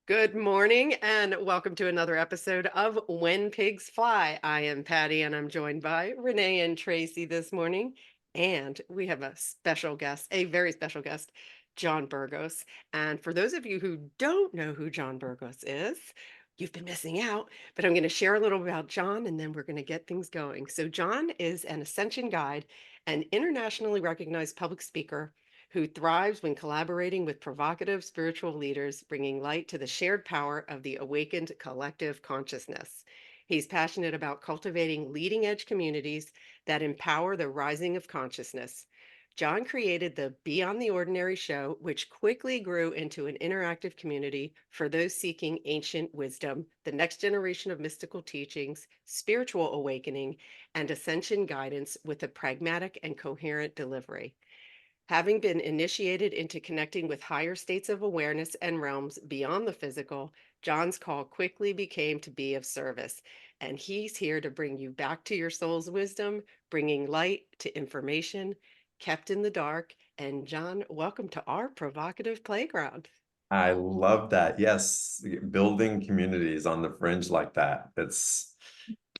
Good morning and welcome to another episode of When Pigs Fly. I am Patty and I'm joined by Renee and Tracy this morning. And we have a special guest, a very special guest, John Burgos. And for those of you who don't know who John Burgos is, you've been missing out. But I'm going to share a little about John and then we're going to get things going. So, John is an ascension guide and internationally recognized public speaker who thrives when collaborating with provocative spiritual leaders, bringing light to the shared power of the awakened collective consciousness. He's passionate about cultivating leading edge communities that empower the rising of consciousness. John created the Beyond the Ordinary show, which quickly grew into an interactive community for those seeking ancient wisdom, the next generation of mystical teachings, spiritual awakening, and ascension guidance with a pragmatic and coherent delivery. Having been initiated into connecting with higher states of awareness and realms beyond the physical, John's call quickly became to be of service. And he's here to bring you back to your soul's wisdom, bringing light to information kept in the dark. And John, welcome to our provocative playground. I love that. Yes, building communities on the fringe like that. It's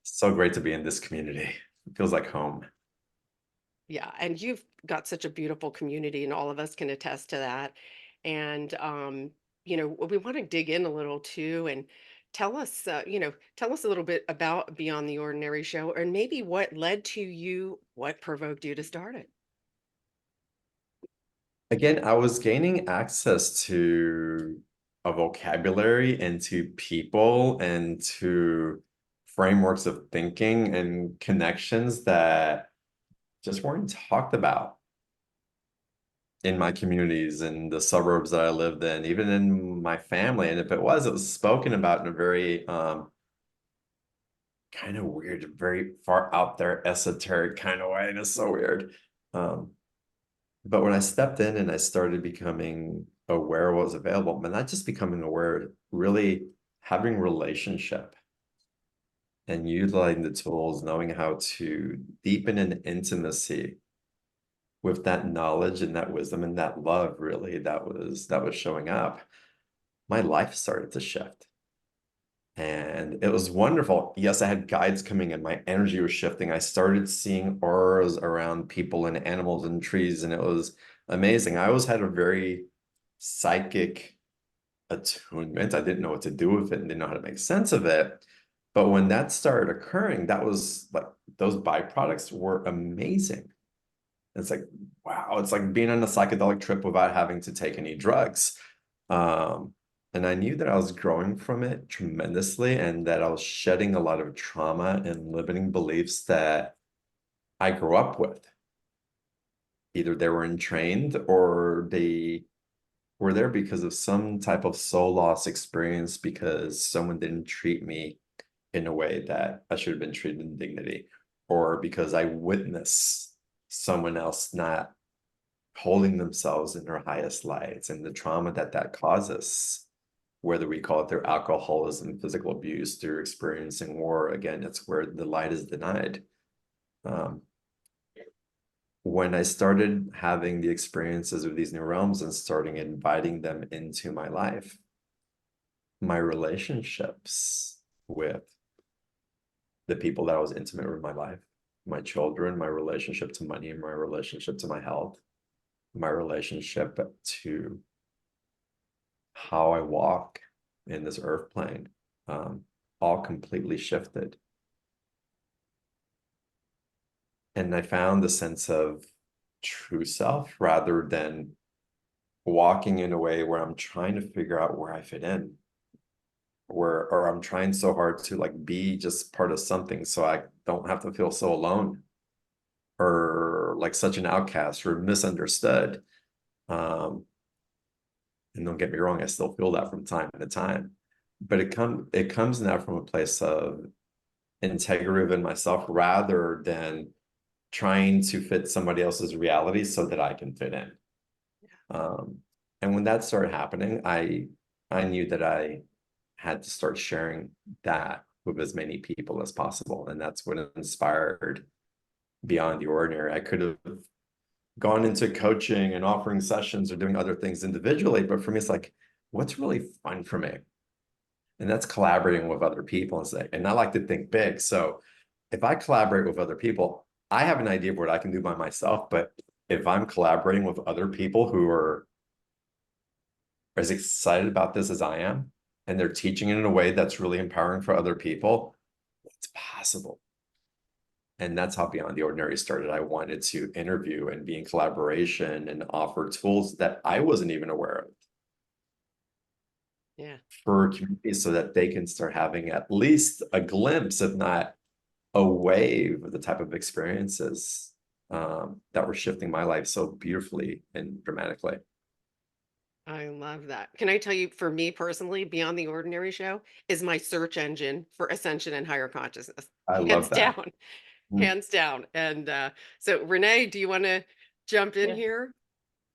so great to be in this community. It feels like home. Yeah, and you've got such a beautiful community, and all of us can attest to that. And we want to dig in a little too, and tell us a little bit about Beyond the Ordinary show, and maybe what led to you, what provoked you to start it. Again, I was gaining access to a vocabulary and to people and to frameworks of thinking and connections that just weren't talked about in my communities and the suburbs that I lived in, even in my family. And if it was spoken about in a very kind of weird, very far out there, esoteric kind of way. And it's so weird. Um, but when I stepped in and I started becoming aware of what was available, but not just becoming aware, really having relationship and utilizing the tools, knowing how to deepen an intimacy with that knowledge and that wisdom and that love, really, that was showing up, my life started to shift. And it was wonderful. Yes, I had guides coming in. My energy was shifting. I started seeing auras around people and animals and trees, and it was amazing. I always had a very psychic attunement. I didn't know what to do with it and didn't know how to make sense of it. But when that started occurring, that was like those byproducts were amazing. It's like, wow, it's like being on a psychedelic trip without having to take any drugs. Um, and I knew that I was growing from it tremendously and that I was shedding a lot of trauma and limiting beliefs that I grew up with. Either they were entrained or they were there because of some type of soul loss experience because someone didn't treat me in a way that I should have been treated in dignity, or because I witnessed someone else not holding themselves in their highest lights and the trauma that that causes, whether we call it through alcoholism, physical abuse, through experiencing war. Again, it's where the light is denied. Um, when I started having the experiences of these new realms and starting inviting them into my life, my relationships with the people that I was intimate with in my life, my children, my relationship to money, my relationship to my health, my relationship to how I walk in this earth plane, all completely shifted. And I found the sense of true self rather than walking in a way where I'm trying to figure out where I fit in, or I'm trying so hard to like be just part of something so I don't have to feel so alone or like such an outcast or misunderstood. Um, and don't get me wrong, I still feel that from time to time, but it comes now from a place of integrity within myself rather than trying to fit somebody else's reality so that I can fit in. Um, and when that started happening, I knew that I had to start sharing that with as many people as possible. And that's what inspired Beyond the Ordinary. I could have gone into coaching and offering sessions or doing other things individually, but for me, it's like, what's really fun for me? And that's collaborating with other people and I like to think big. So if I collaborate with other people, I have an idea of what I can do by myself, but if I'm collaborating with other people who are as excited about this as I am, and they're teaching it in a way that's really empowering for other people, it's possible. And that's how Beyond the Ordinary started. I wanted to interview and be in collaboration and offer tools that I wasn't even aware of Yeah. for communities so that they can start having at least a glimpse, if not a wave of the type of experiences that were shifting my life so beautifully and dramatically. I love that. Can I tell you, for me personally, Beyond the Ordinary Show is my search engine for ascension and higher consciousness. I Hands love that. down, Mm. hands down. And so, Renee, do you want to jump in Yeah. here?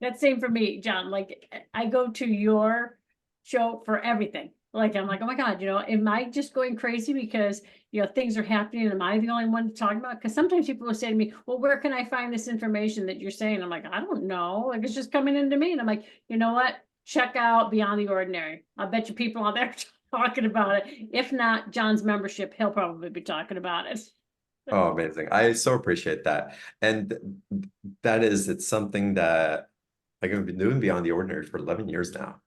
That's same for me, John. Like I go to your show for everything. Like I'm like, oh my God, am I just going crazy because things are happening and am I the only one talking about? Because sometimes people will say to me, well, where can I find this information that you're saying? I'm like, I don't know. Like it's just coming into me. And I'm like, you know what? Check out Beyond the Ordinary. I bet you people out there talking about it. If not, John's membership, he'll probably be talking about it. Oh, amazing. I so appreciate that. And it's something that like I've been doing Beyond the Ordinary for 11 years now.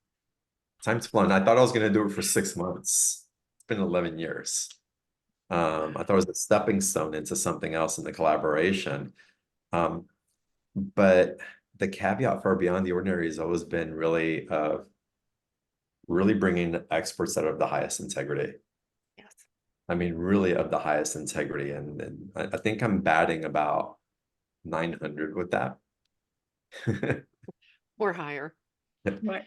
Time's flown. I thought I was going to do it for 6 months. It's been 11 years. I thought it was a stepping stone into something else in the collaboration. But the caveat for Beyond the Ordinary has always been really bringing experts that are of the highest integrity. Yes. I mean, really of the highest integrity. And I think I'm batting about 900 with that. Or higher. Right.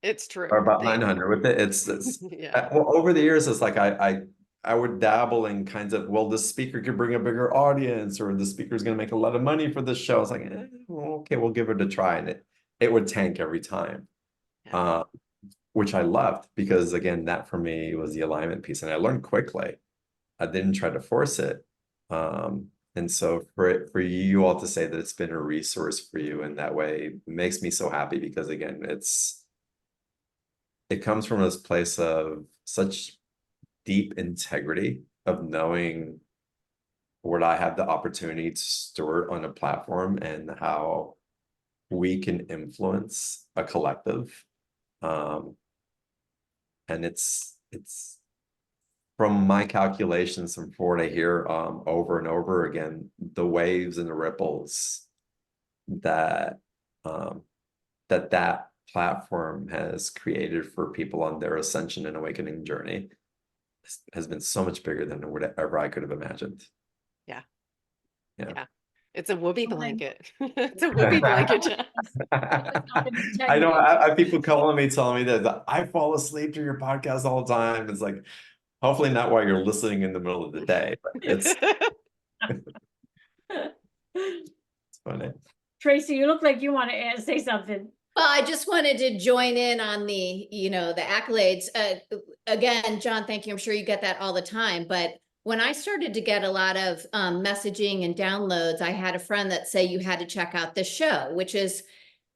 It's true. Or about 900 with it. It's Yeah. well, over the years, it's like I would dabble in kinds of, well, the speaker could bring a bigger audience, or the speaker's going to make a lot of money for this show. It's like, well, okay, we'll give it a try. And it would tank every time. Yeah. Which I loved because again, that for me was the alignment piece. And I learned quickly. I didn't try to force it. And so for you all to say that it's been a resource for you in that way makes me so happy because again, it comes from this place of such deep integrity of knowing what I have the opportunity to steward on a platform and how we can influence a collective. And it's from my calculations from what I hear over and over again, the waves and the ripples that that platform has created for people on their ascension and awakening journey has been so much bigger than whatever I could have imagined. Yeah. Yeah. Yeah. It's a whoopee Okay. blanket. It's a whoopee blanket. I know I have people calling me, telling me that I fall asleep to your podcast all the time. It's like, hopefully not while you're listening in the middle of the day, but it's funny. Tracy, you look like you want to say something. Well, I just wanted to join in on the accolades. Again, John, thank you. I'm sure you get that all the time. But when I started to get a lot of messaging and downloads, I had a friend that say you had to check out this show, which is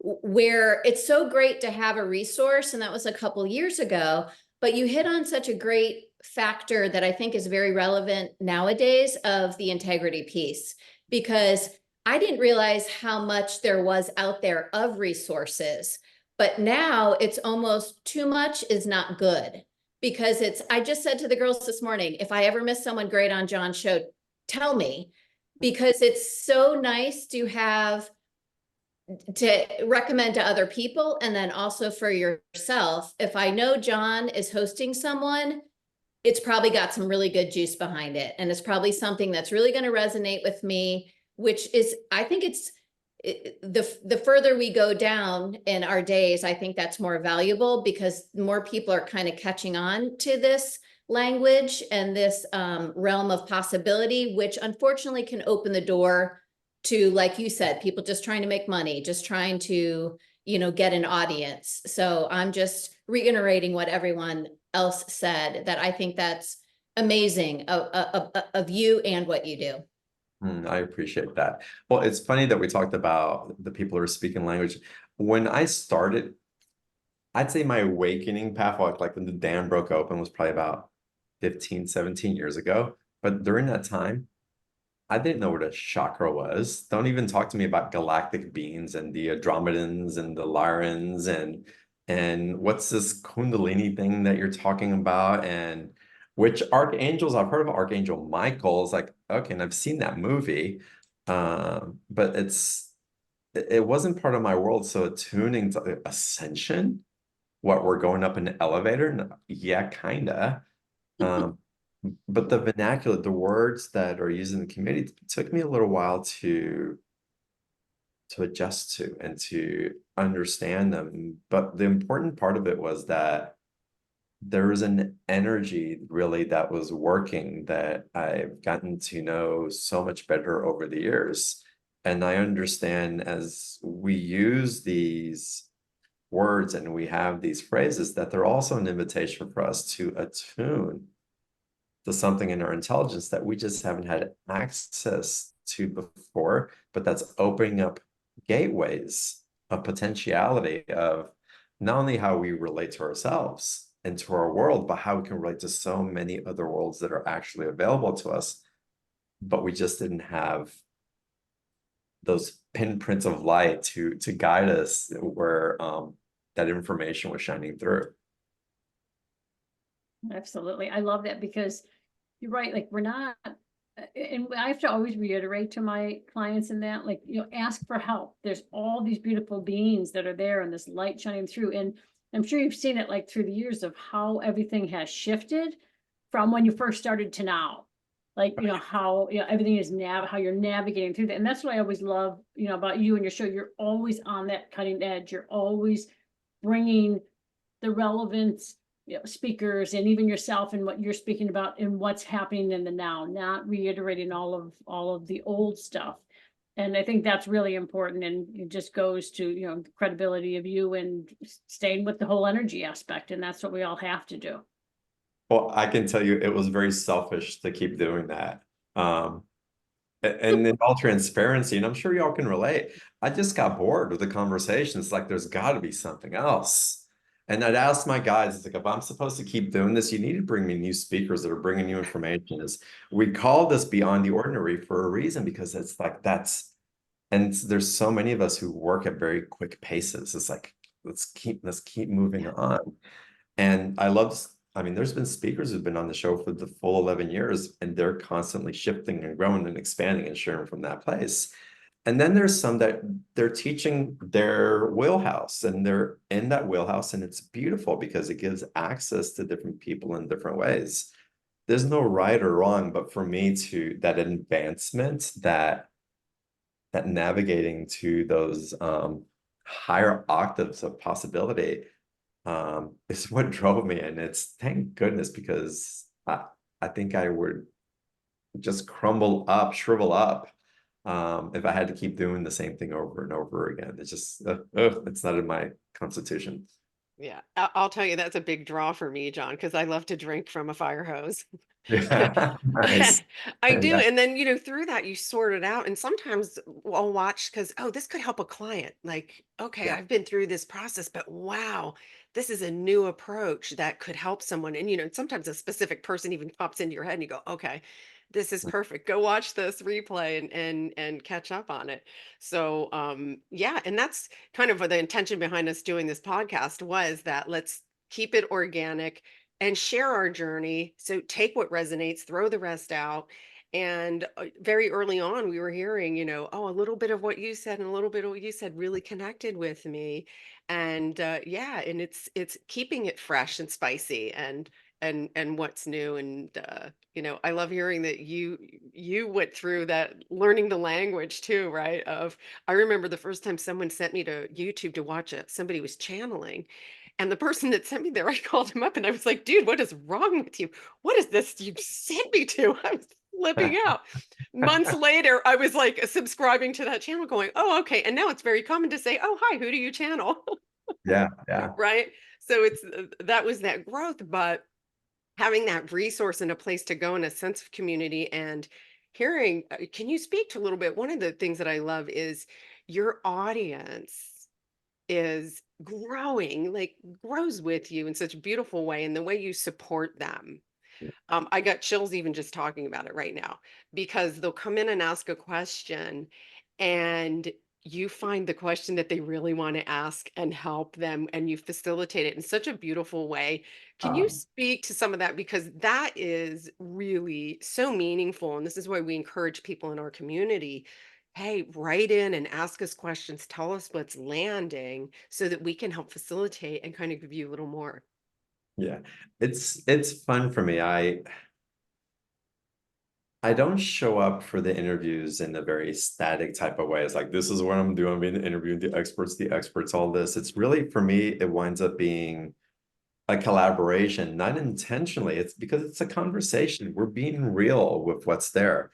where it's so great to have a resource. And that was a couple years ago. But you hit on such a great factor that I think is very relevant nowadays of the integrity piece, because I didn't realize how much there was out there of resources, but now it's almost too much is not good, because I just said to the girls this morning, if I ever miss someone great on John's show, tell me, because it's so nice to have to recommend to other people. And then also for yourself, if I know John is hosting someone, it's probably got some really good juice behind it. And it's probably something that's really going to resonate with me, which is, I think the further we go down in our days, I think that's more valuable because more people are kind of catching on to this language and this realm of possibility, which unfortunately can open the door to, like you said, people just trying to make money, just trying to, get an audience. So I'm just reiterating what everyone else said, that I think that's amazing of you and what you do. I appreciate that. Well, it's funny that we talked about the people who are speaking language. When I started, I'd say my awakening path, like when the dam broke open, was probably about 15, 17 years ago. But during that time, I didn't know what a chakra was. Don't even talk to me about galactic beings and the Andromedans and the Lyrans and what's this Kundalini thing that you're talking about, and which archangels. I've heard of Archangel Michael. It's like, okay, and I've seen that movie, but it wasn't part of my world. So attuning to ascension, what, we're going up an elevator? No, yeah, kinda. Um, but the vernacular, the words that are used in the community, it took me a little while to adjust to and to understand them. But the important part of it was that there was an energy really that was working that I've gotten to know so much better over the years. And I understand as we use these words and we have these phrases that they're also an invitation for us to attune to something in our intelligence that we just haven't had access to before, but that's opening up gateways of potentiality of not only how we relate to ourselves and to our world, but how we can relate to so many other worlds that are actually available to us, but we just didn't have those pinprints of light to guide us where that information was shining through. Absolutely. I love that because you're right. Like we're not, and I have to always reiterate to my clients in that, like, ask for help. There's all these beautiful beings that are there and this light shining through. And I'm sure you've seen it like through the years of how everything has shifted from when you first started to now. Like, how, everything is how you're navigating through that. And that's what I always love, about you and your show. You're always on that cutting edge. You're always bringing the relevance, speakers and even yourself and what you're speaking about and what's happening in the now, not reiterating all of the old stuff. And I think that's really important. And it just goes to, the credibility of you and staying with the whole energy aspect. And that's what we all have to do. Well, I can tell you it was very selfish to keep doing that. And in all transparency, and I'm sure y'all can relate, I just got bored with the conversation. It's like there's got to be something else. And I'd ask my guys, it's like, if I'm supposed to keep doing this, you need to bring me new speakers that are bringing new information. We call this Beyond the Ordinary for a reason, because it's like and there's so many of us who work at very quick paces. It's like, let's keep moving on. And I mean, there's been speakers who've been on the show for the full 11 years, and they're constantly shifting and growing and expanding and sharing from that place. And then there's some that they're teaching their wheelhouse, and they're in that wheelhouse, and it's beautiful because it gives access to different people in different ways. There's no right or wrong, but for me that advancement, that navigating to those higher octaves of possibility is what drove me. And it's thank goodness, because I think I would just shrivel up if I had to keep doing the same thing over and over again. It's just it's not in my constitution. Yeah, I'll tell you, that's a big draw for me, John, because I love to drink from a fire hose. Yeah, nice. I do. Yeah, And then, through that, you sort it out. And sometimes I'll watch because, oh, this could help a client. Like, okay, yeah. I've been through this process, but wow, this is a new approach that could help someone. And, sometimes a specific person even pops into your head and you go, okay, this is perfect. Go watch this replay and catch up on it. So, yeah, and that's kind of what the intention behind us doing this podcast was, that let's keep it organic and share our journey. So take what resonates, throw the rest out. And very early on, we were hearing, oh, a little bit of what you said and a little bit of what you said really connected with me. And yeah, and it's keeping it fresh and spicy and what's new. And I love hearing that you went through that, learning the language too, right? I remember the first time someone sent me to YouTube to watch somebody was channeling. And the person that sent me there, I called him up and I was like, dude, what is wrong with you? What is this you sent me to? I was flipping out. Months later, I was like subscribing to that channel going, oh, okay. And now it's very common to say, oh, hi, who do you channel? Yeah, yeah. Right. So that was that growth, but having that resource and a place to go and a sense of community and hearing, can you speak to a little bit? One of the things that I love is your audience is growing, like grows with you in such a beautiful way, and the way you support them. I got chills even just talking about it right now, because they'll come in and ask a question, and you find the question that they really want to ask and help them, and you facilitate it in such a beautiful way. Can you Um, speak to some of that? Because that is really so meaningful. And this is why we encourage people in our community. Hey, write in and ask us questions. Tell us what's landing so that we can help facilitate and kind of give you a little more. yeah, it's fun for me. I don't show up for the interviews in a very static type of way. It's like, this is what I'm doing. I'm being interviewing the experts, all this. It's really, for me, it winds up being a collaboration, not intentionally. It's because it's a conversation. We're being real with what's there.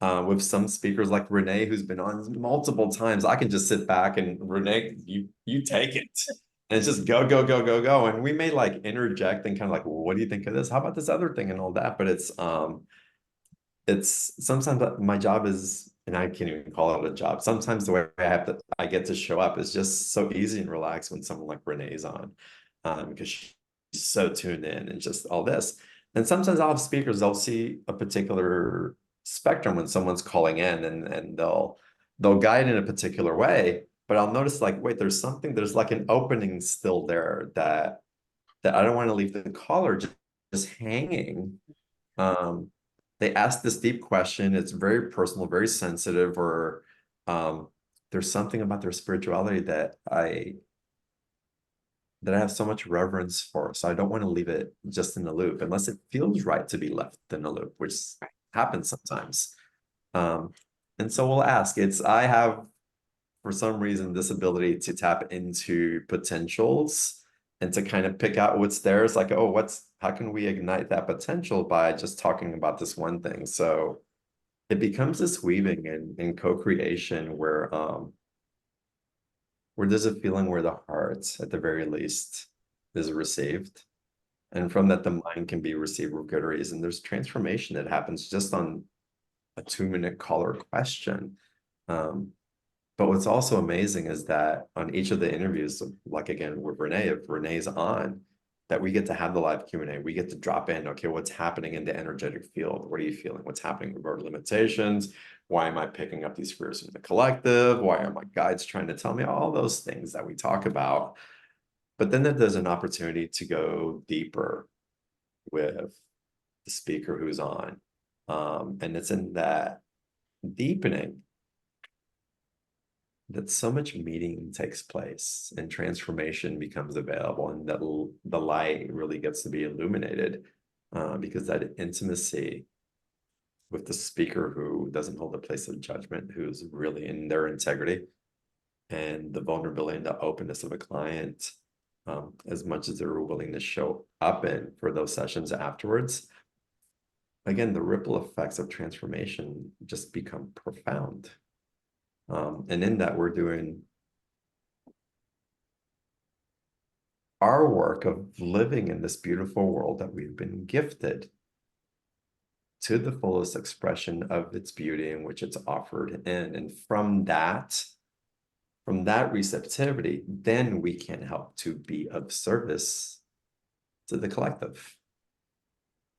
With some speakers like Renee, who's been on multiple times, I can just sit back and Renee, you take it. And it's just go, go, go, go, go. And we may like interject and kind of like, well, what do you think of this? How about this other thing and all that? But it's sometimes my job is, and I can't even call it a job. Sometimes the way I get to show up is just so easy and relaxed when someone like Renee's on, because she's so tuned in and just all this. And sometimes I'll have speakers, they'll see a particular spectrum when someone's calling in, and they'll guide in a particular way. But I'll notice like, wait, there's like an opening still there that I don't want to leave the caller just hanging. Um, they ask this deep question. It's very personal, very sensitive, or there's something about their spirituality that I have so much reverence for. So I don't want to leave it just in the loop unless it feels right to be left in the loop, which happens sometimes. Um, and so we'll ask. I have, for some reason, this ability to tap into potentials and to kind of pick out what's there. It's like, oh, how can we ignite that potential by just talking about this one thing? So it becomes this weaving and co-creation where there's a feeling where the heart, at the very least, is received. And from that, the mind can be received with good reason. There's transformation that happens just on a 2-minute caller question. But what's also amazing is that on each of the interviews, like again with Renee, if Renee's on, that we get to have the live Q&A. We get to drop in, okay, what's happening in the energetic field? What are you feeling? What's happening with our limitations? Why am I picking up these fears from the collective? Why are my guides trying to tell me all those things that we talk about? But then there's an opportunity to go deeper with the speaker who's on. And it's in that deepening that so much meeting takes place and transformation becomes available, and that the light really gets to be illuminated, because that intimacy with the speaker who doesn't hold a place of judgment, who's really in their integrity, and the vulnerability and the openness of a client, as much as they're willing to show up in for those sessions afterwards, again, the ripple effects of transformation just become profound. And in that, we're doing our work of living in this beautiful world that we've been gifted to the fullest expression of its beauty in which it's offered in. And from that receptivity, then we can help to be of service to the collective.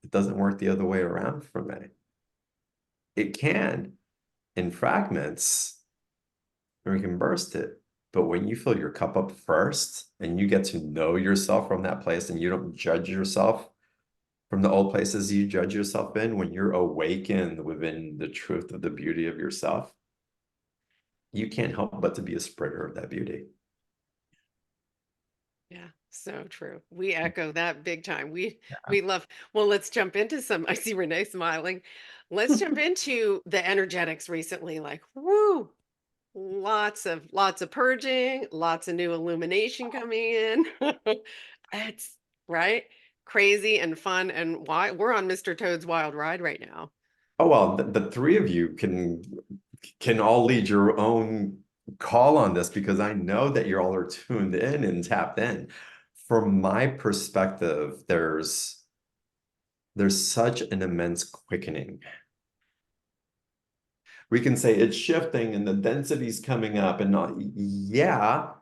It doesn't work the other way around for me. It can in fragments, and we can burst it. But when you fill your cup up first and you get to know yourself from that place, and you don't judge yourself from the old places you judge yourself in, when you're awakened within the truth of the beauty of yourself, you can't help but to be a spreader of that beauty. Yeah, so true. We echo that big time. We love, well, let's jump into some. I see Renee smiling. Let's jump into the energetics recently. Like, woo, lots of purging, lots of new illumination coming in. It's right, crazy and fun, and why we're on Mr. Toad's Wild Ride right now. Oh, well, the three of you can all lead your own call on this, because I know that you all are tuned in and tapped in. From my perspective, there's such an immense quickening. We can say it's shifting and the density's coming up and not, yeah,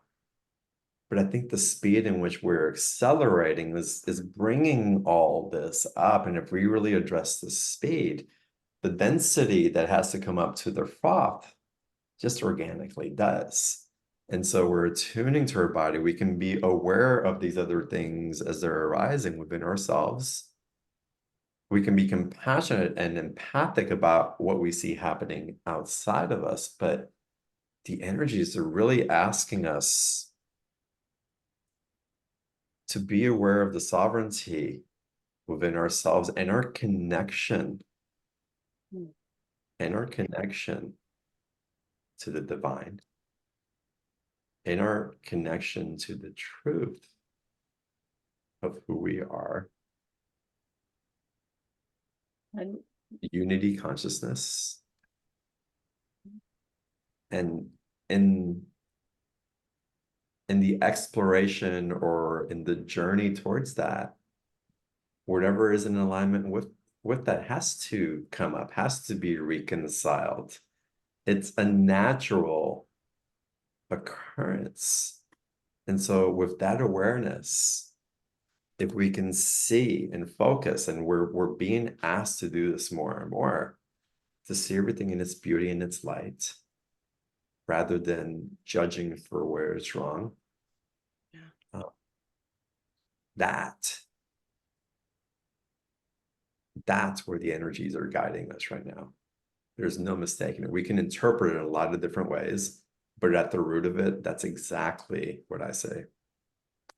But I think the speed in which we're accelerating is bringing all this up. And if we really address the speed, the density that has to come up to the froth just organically does. And so we're attuning to our body. We can be aware of these other things as they're arising within ourselves. We can be compassionate and empathic about what we see happening outside of us, but the energies are really asking us to be aware of the sovereignty within ourselves and our connection to the divine, in our connection to the truth of who we are. And Unity consciousness. And in the exploration or in the journey towards that, whatever is in alignment with that has to come up, has to be reconciled. It's a natural occurrence. And so with that awareness, if we can see and focus, and we're being asked to do this more and more, to see everything in its beauty and its light, rather than judging for where it's wrong. Yeah. That's where the energies are guiding us right now. There's no mistaking it. We can interpret it in a lot of different ways, but at the root of it, that's exactly what I say.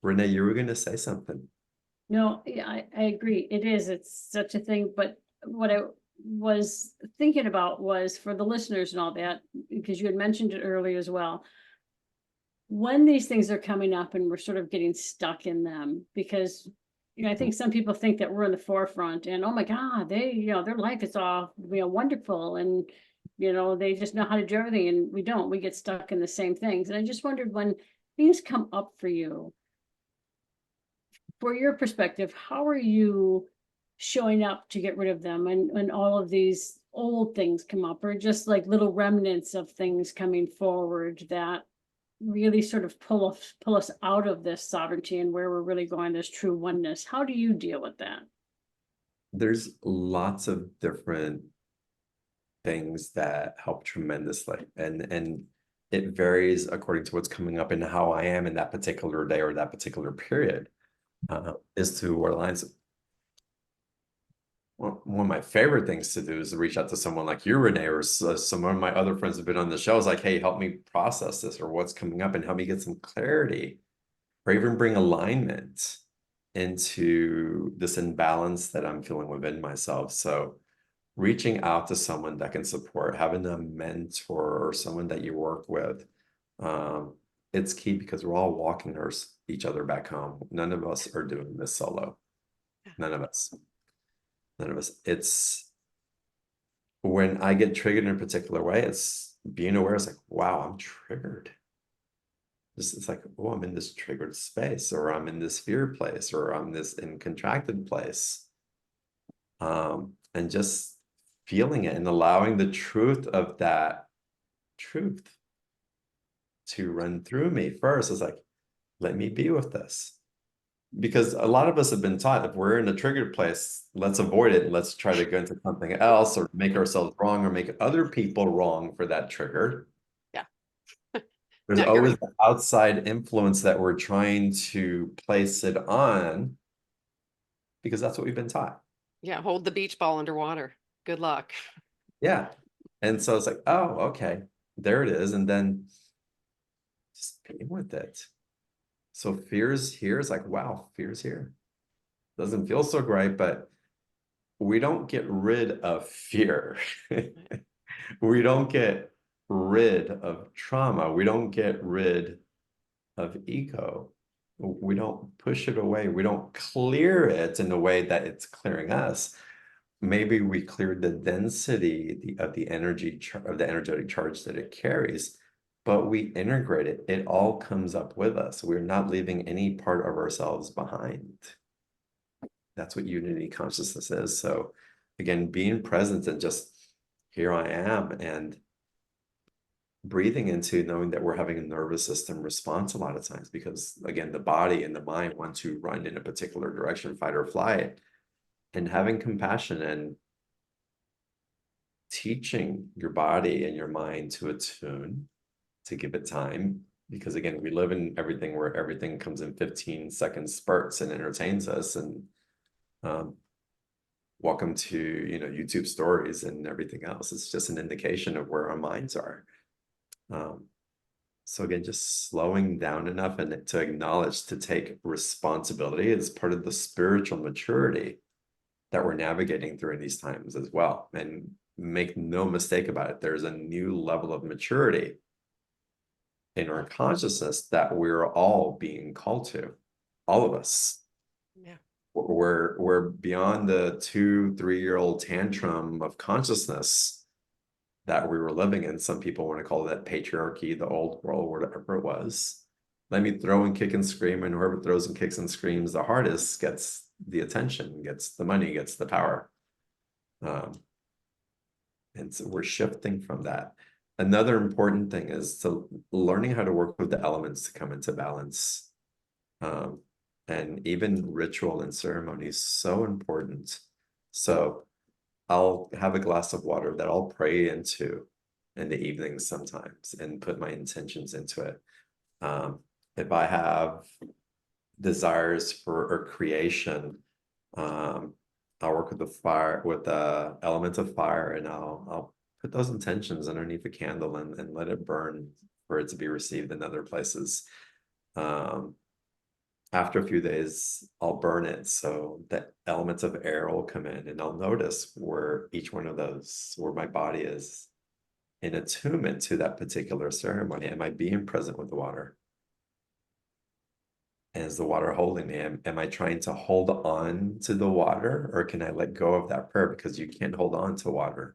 Renee, you were going to say something. no, yeah, I agree. It is, it's such a thing, but what I was thinking about was for the listeners and all that, because you had mentioned it earlier as well. When these things are coming up and we're sort of getting stuck in them, because I think some people think that we're in the forefront and, oh my God, they, their life is all, wonderful. And, they just know how to do everything, and we don't, we get stuck in the same things. And I just wondered, when things come up for you, for your perspective, how are you showing up to get rid of them, and all of these old things come up, or just like little remnants of things coming forward that really sort of pull us out of this sovereignty and where we're really going, this true oneness? How do you deal with that? There's lots of different things that help tremendously, and it varies according to what's coming up and how I am in that particular day or that particular period, as to what aligns. One of my favorite things to do is to reach out to someone like you, Renee, or some of my other friends have been on the show. Is like, hey, help me process this, or what's coming up, and help me get some clarity, or even bring alignment into this imbalance that I'm feeling within myself. So reaching out to someone that can support, having a mentor or someone that you work with, it's key, because we're all walking each other back home. None of us are doing this solo. None of us. It's when I get triggered in a particular way, it's being aware. It's like, wow, I'm triggered. It's like, oh, I'm in this triggered space, or I'm in this fear place, or I'm in contracted place. And just feeling it and allowing the truth of that truth to run through me first. Is like, let me be with this. Because a lot of us have been taught, if we're in a triggered place, let's avoid it and let's try to go into something else, or make ourselves wrong, or make other people wrong for that trigger. Yeah. There's No, always the outside influence that we're trying to place it on, because that's what we've been taught. Yeah, hold the beach ball underwater. Good luck. Yeah. And so it's like, oh, okay, there it is. And then just being with it. So fear's here. It's like, wow, fear's here. Doesn't feel so great, but we don't get rid of fear. We don't get rid of trauma. We don't get rid of ego. We don't push it away. We don't clear it in a way that it's clearing us. Maybe we cleared the density of the energetic charge that it carries, but we integrate it. It all comes up with us. We're not leaving any part of ourselves behind. That's what unity consciousness is. So again, being present and just, here I am, and breathing into knowing that we're having a nervous system response a lot of times, because again, the body and the mind want to run in a particular direction, fight or flight, and having compassion and teaching your body and your mind to attune, to give it time. Because again, we live in everything where everything comes in 15-second spurts and entertains us. And welcome to, YouTube stories and everything else. It's just an indication of where our minds are. So again, just slowing down enough and to acknowledge, to take responsibility is part of the spiritual maturity that we're navigating through in these times as well. And make no mistake about it, there's a new level of maturity in our consciousness that we're all being called to, all of us. Yeah. We're beyond the 2-3-year-old tantrum of consciousness that we were living in. Some people want to call that patriarchy, the old world, whatever it was. Let me throw and kick and scream, and whoever throws and kicks and screams the hardest gets the attention, gets the money, gets the power. And so we're shifting from that. Another important thing is to learning how to work with the elements to come into balance. And even ritual and ceremony is so important. So I'll have a glass of water that I'll pray into in the evenings sometimes and put my intentions into it. If I have desires for a creation, I'll work with the fire, with the element of fire, and I'll put those intentions underneath a candle and let it burn for it to be received in other places. After a few days, I'll burn it so that elements of air will come in, and I'll notice where each one of those, where my body is in attunement to that particular ceremony. Am I being present with the water? Is the water holding me? Am I trying to hold on to the water, or can I let go of that prayer? Because you can't hold on to water.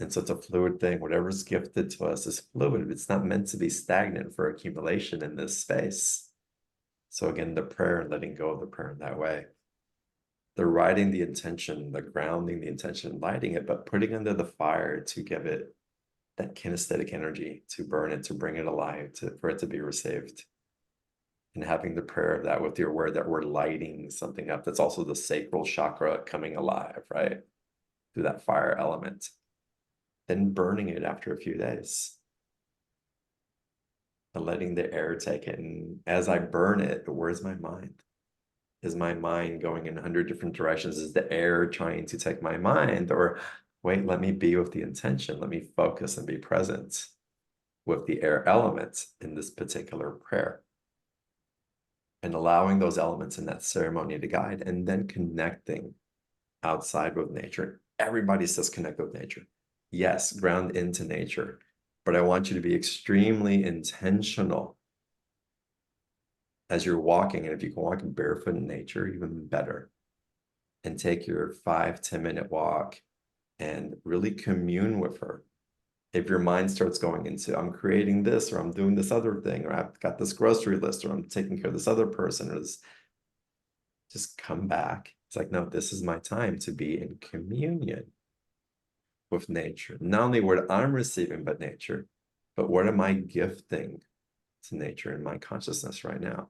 And so it's a fluid thing. Whatever's gifted to us is fluid. It's not meant to be stagnant for accumulation in this space. So again, the prayer and letting go of the prayer in that way. The writing the intention, the grounding the intention, lighting it, but putting under the fire to give it that kinesthetic energy, to burn it, to bring it alive, for it to be received. And having the prayer of that with your word that we're lighting something up. That's also the sacral chakra coming alive, right? Through that fire element. Then burning it after a few days. And letting the air take it. And as I burn it, where's my mind? Is my mind going in 100 different directions? Is the air trying to take my mind? Or wait, let me be with the intention. Let me focus and be present with the air element in this particular prayer. And allowing those elements in that ceremony to guide, and then connecting outside with nature. Everybody says connect with nature. Yes, ground into nature. But I want you to be extremely intentional as you're walking. And if you can walk barefoot in nature, even better. And take your 5-10 minute walk and really commune with her. If your mind starts going into, I'm creating this, or I'm doing this other thing, or I've got this grocery list, or I'm taking care of this other person, or this, just come back. It's like, no, this is my time to be in communion with nature. Not only what I'm receiving, but nature, but what am I gifting to nature in my consciousness right now?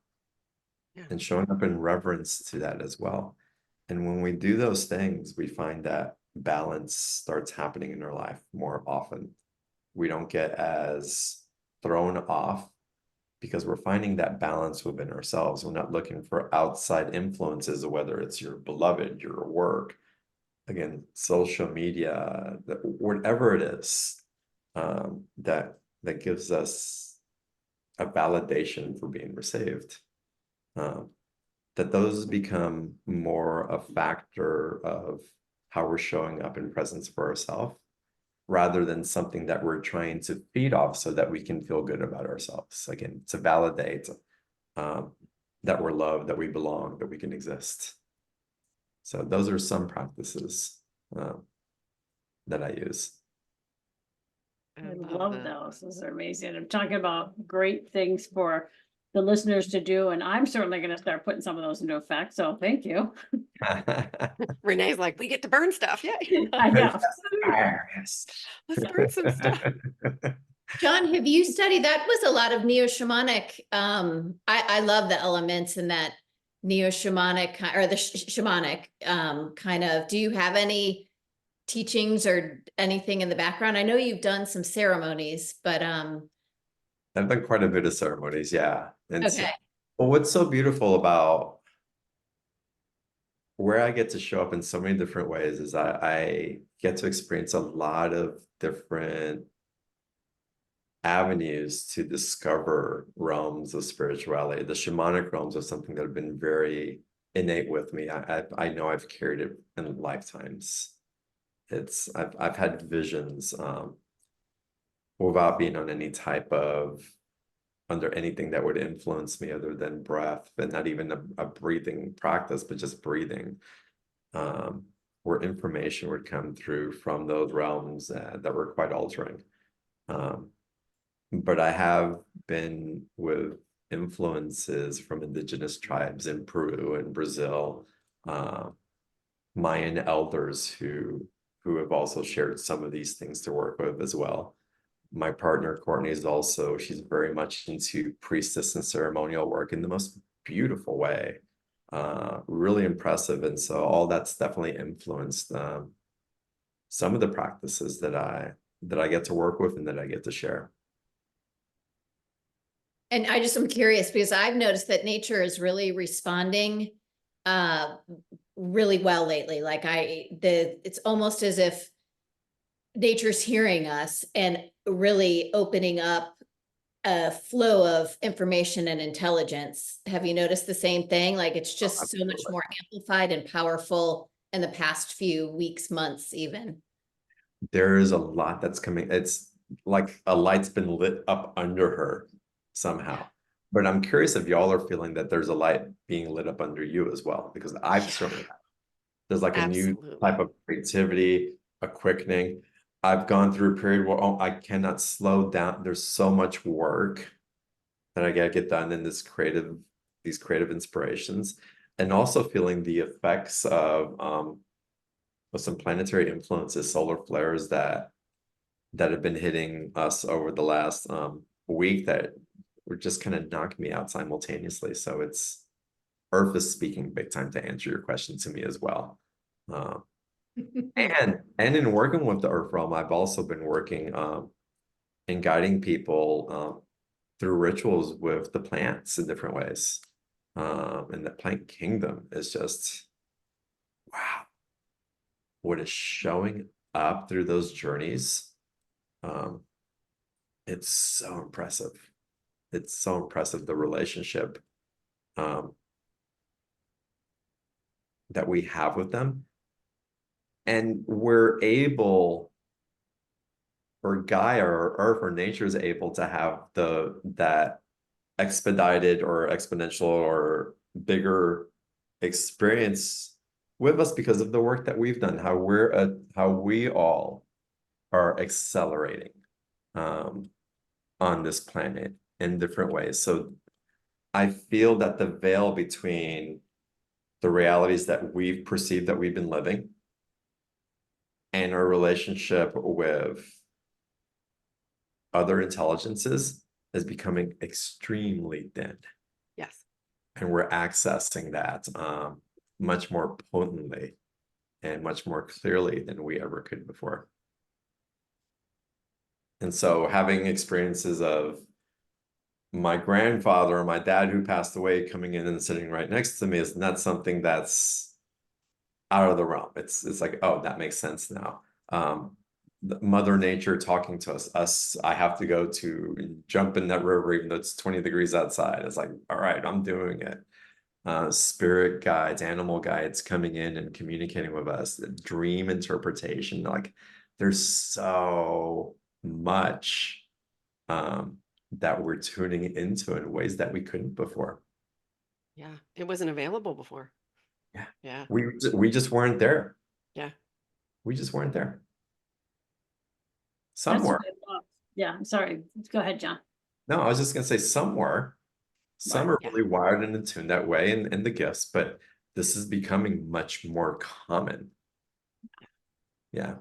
Yeah. And showing up in reverence to that as well. And when we do those things, we find that balance starts happening in our life more often. We don't get as thrown off because we're finding that balance within ourselves. We're not looking for outside influences, whether it's your beloved, your work, again, social media, whatever it is, that gives us a validation for being received. That those become more a factor of how we're showing up in presence for ourselves, rather than something that we're trying to feed off so that we can feel good about ourselves. Again, to validate that we're loved, that we belong, that we can exist. So those are some practices that I use. I love those. Those are amazing. I'm talking about great things for the listeners to do, and I'm certainly going to start putting some of those into effect. So thank you. Renee's like, we get to burn stuff. Yay. I know. Yes. Let's burn some stuff. John, have you studied, that was a lot of neo-shamanic, I love the elements in that neo-shamanic or the shamanic kind of, do you have any teachings or anything in the background? I know you've done some ceremonies, but I've done quite a bit of ceremonies, yeah. And so, okay. well, what's so beautiful about where I get to show up in so many different ways is I get to experience a lot of different avenues to discover realms of spirituality. The shamanic realms are something that have been very innate with me. I know I've carried it in lifetimes. I've had visions without being on any type of under anything that would influence me other than breath, and not even a breathing practice, but just breathing, where information would come through from those realms that were quite altering. But I have been with influences from indigenous tribes in Peru and Brazil, Mayan elders who have also shared some of these things to work with as well. My partner, Courtney, is also, she's very much into priestess and ceremonial work in the most beautiful way. Really impressive. And so all that's definitely influenced some of the practices that I get to work with and that I get to share. And I'm curious because I've noticed that nature is really responding really well lately. Like it's almost as if nature's hearing us and really opening up a flow of information and intelligence. Have you noticed the same thing? Like it's just so much more amplified and powerful in the past few weeks, months, even. There is a lot that's coming. It's like a light's been lit up under her somehow. But I'm curious if y'all are feeling that there's a light being lit up under you as well, because I've certainly have. There's like a new type of creativity, a quickening. I've gone through a period where I cannot slow down. There's so much work that I gotta get done in these creative inspirations, and also feeling the effects of some planetary influences, solar flares that have been hitting us over the last week that were just kind of knocking me out simultaneously. So it's Earth is speaking big time to answer your question to me as well. And in working with the Earth realm, I've also been working in guiding people through rituals with the plants in different ways. And the plant kingdom is just, wow, what is showing up through those journeys. It's so impressive. It's so impressive, the relationship that we have with them. And we're able, or Gaia or Earth or nature is able to have that expedited or exponential or bigger experience with us because of the work that we've done, how we all are accelerating on this planet in different ways. So I feel that the veil between the realities that we've perceived that we've been living and our relationship with other intelligences is becoming extremely thin. Yes. And we're accessing that much more potently and much more clearly than we ever could before. And so having experiences of my grandfather or my dad who passed away coming in and sitting right next to me is not something that's out of the realm. It's like, oh, that makes sense now. Mother Nature talking to us, I have to go to jump in that river even though it's 20 degrees outside. It's like, all right, I'm doing it. Spirit guides, animal guides coming in and communicating with us, the dream interpretation, like there's so much that we're tuning into in ways that we couldn't before. Yeah, it wasn't available before. Yeah. Yeah. We just weren't there. Yeah. We just weren't there. Somewhere. Yeah, I'm sorry. Go ahead, John. No, I was just gonna say somewhere. Some are really wired and in tune that way and the gifts, but this is becoming much more common. Yeah.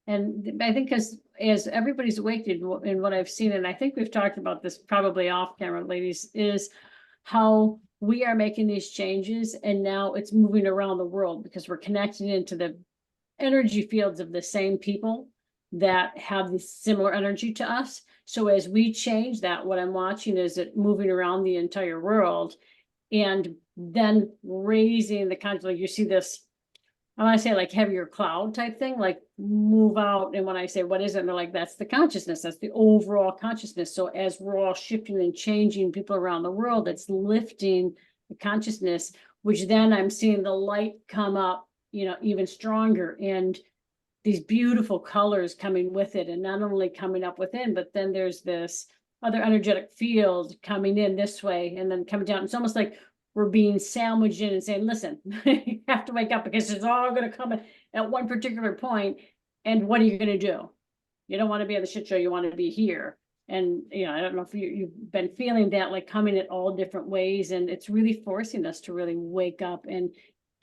And I think as everybody's awakened in what I've seen, and I think we've talked about this probably off camera, ladies, is how we are making these changes and now it's moving around the world because we're connecting into the energy fields of the same people that have this similar energy to us. So as we change that, what I'm watching is it moving around the entire world and then raising the kind of, like you see this, I want to say like heavier cloud type thing, like move out. And when I say, what is it? And they're like, that's the consciousness. That's the overall consciousness. So as we're all shifting and changing people around the world, it's lifting the consciousness, which then I'm seeing the light come up, even stronger, and these beautiful colors coming with it. And not only coming up within, but then there's this other energetic field coming in this way and then coming down. It's almost like we're being sandwiched in and saying, listen, you have to wake up because it's all going to come at one particular point. And what are you going to do? You don't want to be at the shit show. You want to be here. And, I don't know if you've been feeling that, like coming at all different ways. And it's really forcing us to really wake up and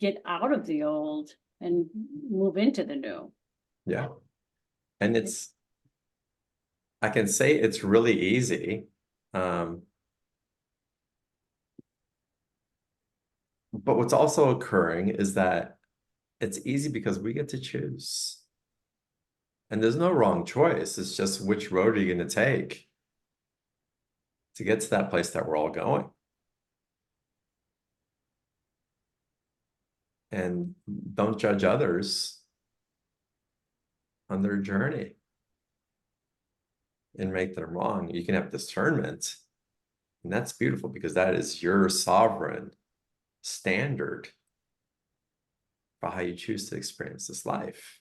get out of the old and move into the new. Yeah. And I can say it's really easy. But what's also occurring is that it's easy because we get to choose. And there's no wrong choice. It's just which road are you going to take to get to that place that we're all going. And don't judge others on their journey and make them wrong. You can have discernment. And that's beautiful because that is your sovereign standard for how you choose to experience this life.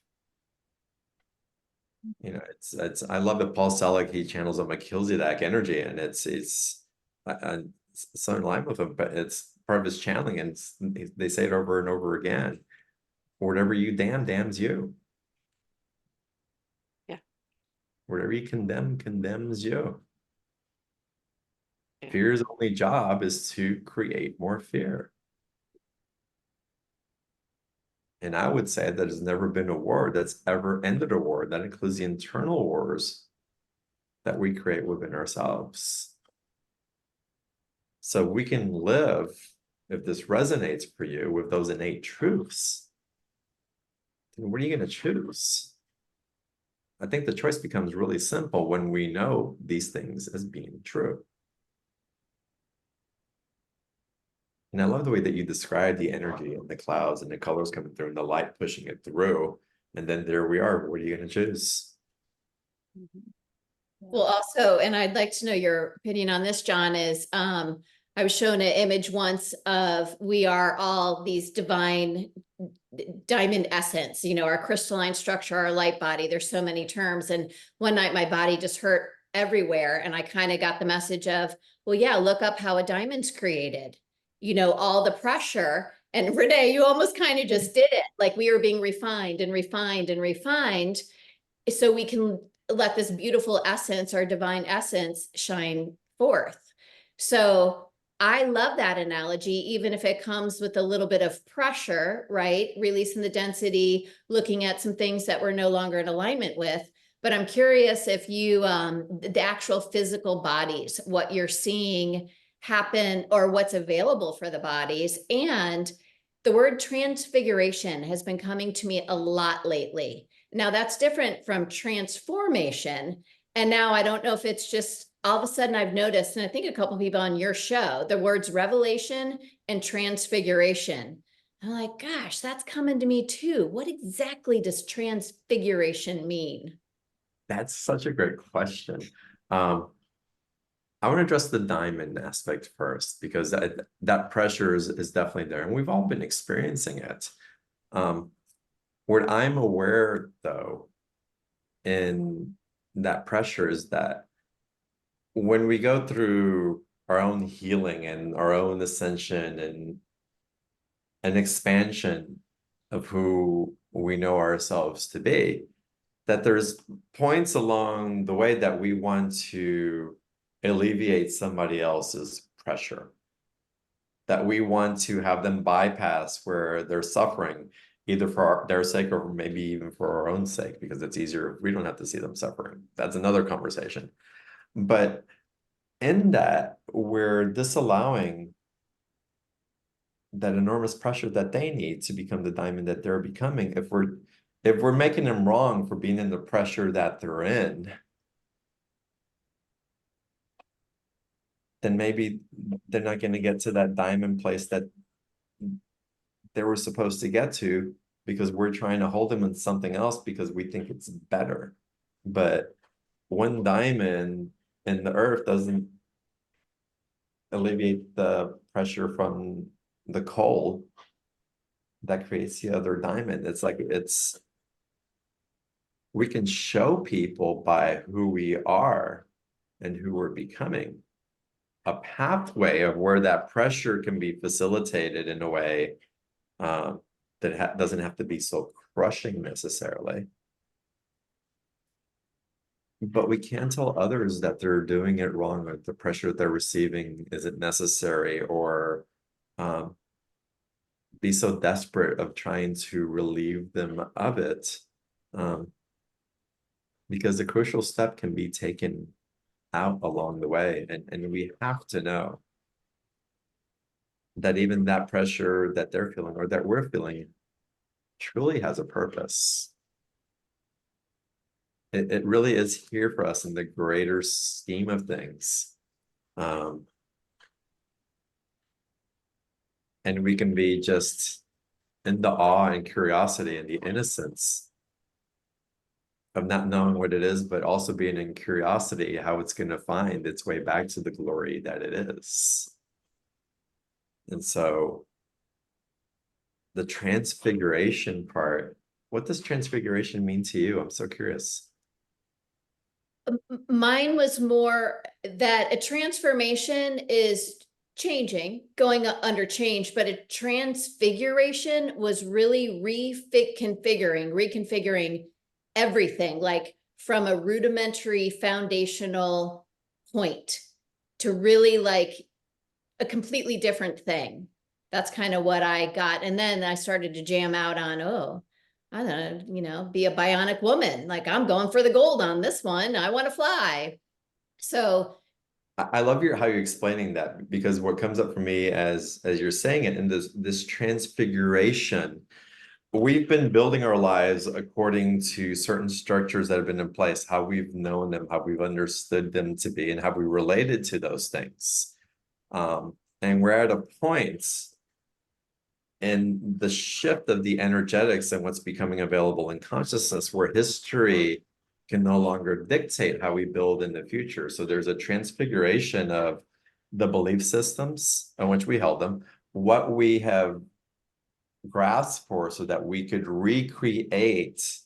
It's I love that Paul Selig, he channels a Melchizedek energy, and it's so in line with him, but it's part of his channeling, and they say it over and over again. Whatever you damn damns you. Yeah. Whatever you condemn condemns you. Yeah. Fear's only job is to create more fear. And I would say that there's never been a war that's ever ended a war. That includes the internal wars that we create within ourselves. So we can live, if this resonates for you, with those innate truths, then what are you going to choose? I think the choice becomes really simple when we know these things as being true. And I love the way that you describe the energy and the clouds and the colors coming through and the light pushing it through. And then there we are. What are you going to choose? Well, also, and I'd like to know your opinion on this, John, is I was shown an image once of we are all these divine diamond essence, our crystalline structure, our light body. There's so many terms. And one night my body just hurt everywhere. And I kind of got the message of, well, yeah, look up how a diamond's created. All the pressure. And Renee, you almost kind of just did it. Like we were being refined and refined and refined. So we can let this beautiful essence, our divine essence, shine forth. So I love that analogy, even if it comes with a little bit of pressure, right? Releasing the density, looking at some things that we're no longer in alignment with. But I'm curious if you, the actual physical bodies, what you're seeing happen or what's available for the bodies. And the word transfiguration has been coming to me a lot lately. Now that's different from transformation. And now I don't know if it's just all of a sudden I've noticed, and I think a couple of people on your show, the words revelation and transfiguration. I'm like, gosh, that's coming to me too. What exactly does transfiguration mean? That's such a great question. I want to address the diamond aspect first, because that pressure is definitely there, and we've all been experiencing it. What I'm aware, though, in that pressure is that when we go through our own healing and our own ascension and an expansion of who we know ourselves to be, that there's points along the way that we want to alleviate somebody else's pressure. that we want to have them bypass where they're suffering, either for their sake or maybe even for our own sake, because it's easier. We don't have to see them suffering. That's another conversation. But in that, we're disallowing that enormous pressure that they need to become the diamond that they're becoming. If we're making them wrong for being in the pressure that they're in, then maybe they're not going to get to that diamond place that they were supposed to get to, because we're trying to hold them in something else because we think it's better. But one diamond in the earth doesn't alleviate the pressure from the coal that creates the other diamond. It's like, we can show people by who we are and who we're becoming a pathway of where that pressure can be facilitated in a way that doesn't have to be so crushing necessarily. But we can tell others that they're doing it wrong, or the pressure they're receiving isn't necessary, or be so desperate of trying to relieve them of it. Because the crucial step can be taken out along the way. And we have to know that even that pressure that they're feeling or that we're feeling truly has a purpose. It really is here for us in the greater scheme of things. And we can be just in the awe and curiosity and the innocence of not knowing what it is, but also being in curiosity how it's going to find its way back to the glory that it is. And so the transfiguration part, what does transfiguration mean to you? I'm so curious. Mine was more that a transformation is changing, going under change, but a transfiguration was really reconfiguring everything, like from a rudimentary foundational point to really like a completely different thing. That's kind of what I got. And then I started to jam out on, oh, I don't know, be a bionic woman. Like, I'm going for the gold on this one. I want to fly. So I love how you're explaining that, because what comes up for me as you're saying it in this transfiguration, we've been building our lives according to certain structures that have been in place, how we've known them, how we've understood them to be, and how we related to those things. And we're at a point in the shift of the energetics and what's becoming available in consciousness where history can no longer dictate how we build in the future. So there's a transfiguration of the belief systems on which we held them, what we have grasped for, so that we could recreate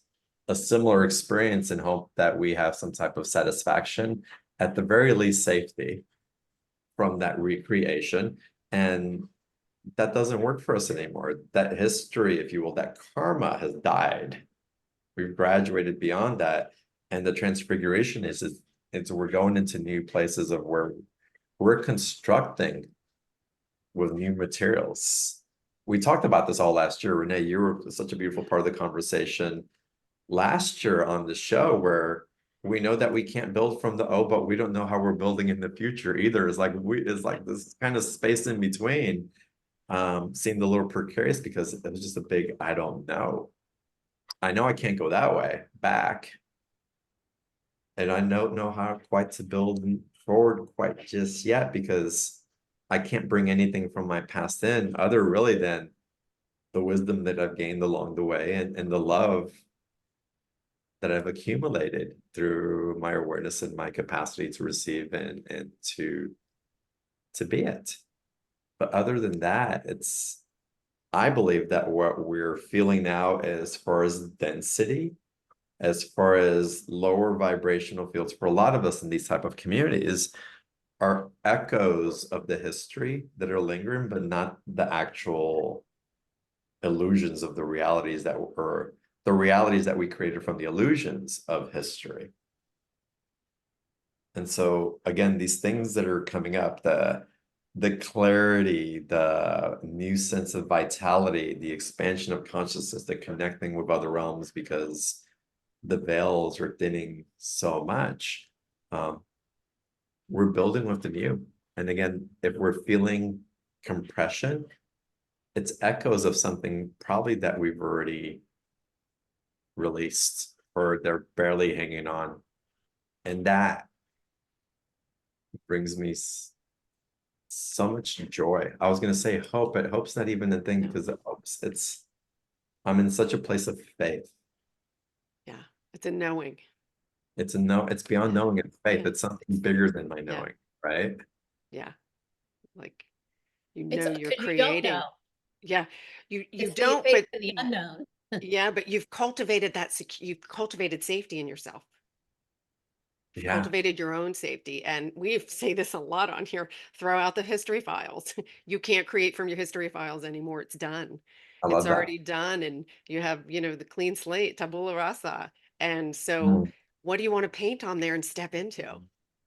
a similar experience and hope that we have some type of satisfaction, at the very least safety from that recreation. And that doesn't work for us anymore. That history, if you will, that karma has died. We've graduated beyond that. And the transfiguration is we're going into new places of where we're constructing with new materials. We talked about this all last year. Renee, you were such a beautiful part of the conversation last year on the show, where we know that we can't build from the but we don't know how we're building in the future either. It's like this kind of space in between seemed a little precarious, because it was just a big I don't know. I know I can't go that way back, and I don't know how quite to build forward quite just yet, because I can't bring anything from my past in, other really than the wisdom that I've gained along the way, and the love that I've accumulated through my awareness and my capacity to receive and to be it. But other than that, I believe that what we're feeling now, as far as density, as far as lower vibrational fields for a lot of us in these type of communities, are echoes of the history that are lingering, but not the actual illusions of the realities that were the realities that we created from the illusions of history. And so again, these things that are coming up, the the clarity, the new sense of vitality, the expansion of consciousness, the connecting with other realms, because the veils are thinning so much. We're building with the new. And again, if we're feeling compression, it's echoes of something probably that we've already released, or they're barely hanging on. And that brings me so much joy. I was going to say hope, but hope's not even a thing, because I'm in such a place of faith. Yeah. It's a knowing. It's beyond knowing and faith. Yeah. It's something bigger than my knowing, right? Yeah. Like, It's you're because you don't creating. know. Yeah. You It's the don't, faith but of the unknown. yeah, but you've cultivated you've cultivated safety in yourself. You've Yeah, cultivated your own safety. And we say this a lot on here, throw out the history files. You can't create from your history files anymore. It's done. I It's love that. already done. And you have, the clean slate, tabula rasa. And so Mm, what do you want to paint on there and step into?